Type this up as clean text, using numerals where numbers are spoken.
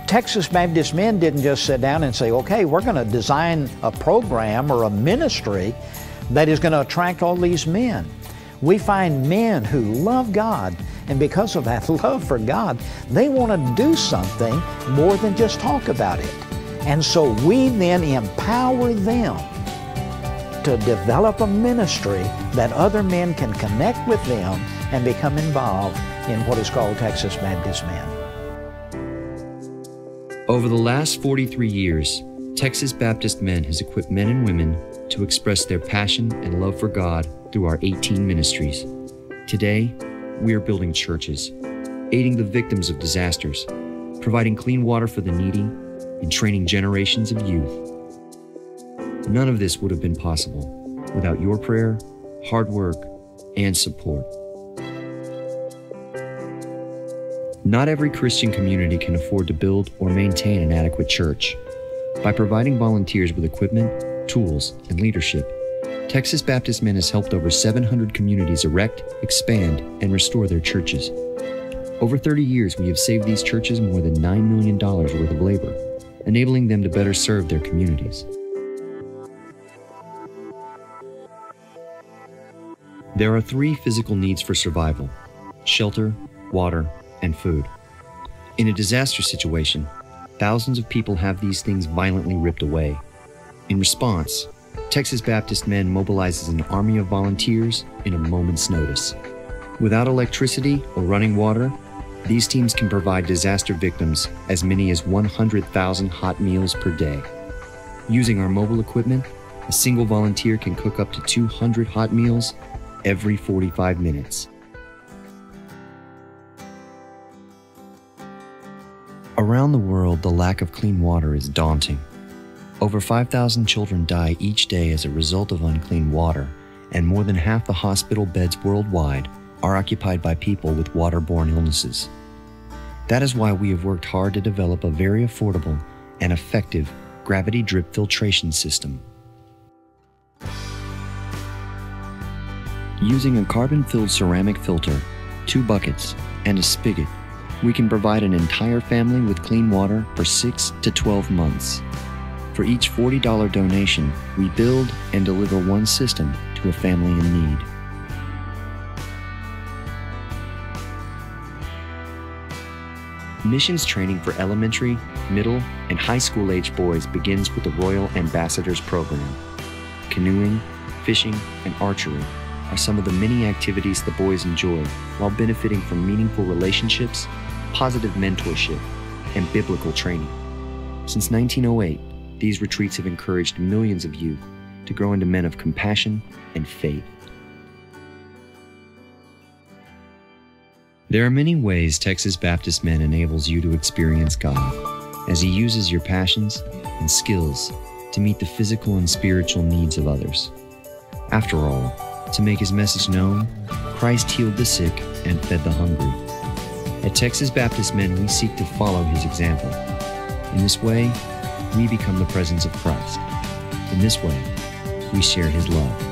Texas Baptist men didn't just sit down and say, okay, we're going to design a program or a ministry that is going to attract all these men. We find men who love God, and because of that love for God, they want to do something more than just talk about it. And so we then empower them to develop a ministry that other men can connect with them and become involved in what is called Texas Baptist Men. Over the last 43 years, Texas Baptist Men has equipped men and women to express their passion and love for God through our 18 ministries. Today, we are building churches, aiding the victims of disasters, providing clean water for the needy, and training generations of youth. None of this would have been possible without your prayer, hard work, and support. Not every Christian community can afford to build or maintain an adequate church. By providing volunteers with equipment, tools, and leadership, Texas Baptist Men has helped over 700 communities erect, expand, and restore their churches. Over 30 years, we have saved these churches more than $9 million worth of labor, enabling them to better serve their communities. There are 3 physical needs for survival: shelter, water, and food. In a disaster situation, thousands of people have these things violently ripped away. In response, Texas Baptist Men mobilizes an army of volunteers in a moment's notice. Without electricity or running water, these teams can provide disaster victims as many as 100,000 hot meals per day. Using our mobile equipment, a single volunteer can cook up to 200 hot meals every 45 minutes. Around the world, the lack of clean water is daunting. Over 5,000 children die each day as a result of unclean water, and more than half the hospital beds worldwide are occupied by people with waterborne illnesses. That is why we have worked hard to develop a very affordable and effective gravity drip filtration system. Using a carbon-filled ceramic filter, 2 buckets, and a spigot, we can provide an entire family with clean water for 6 to 12 months. For each $40 donation, we build and deliver 1 system to a family in need. Missions training for elementary, middle, and high school age boys begins with the Royal Ambassadors Program. Canoeing, fishing, and archery are some of the many activities the boys enjoy while benefiting from meaningful relationships, positive mentorship, and biblical training. Since 1908, these retreats have encouraged millions of youth to grow into men of compassion and faith. There are many ways Texas Baptist Men enables you to experience God as He uses your passions and skills to meet the physical and spiritual needs of others. After all, to make His message known, Christ healed the sick and fed the hungry. At Texas Baptist Men, we seek to follow His example. In this way, we become the presence of Christ. In this way, we share His love.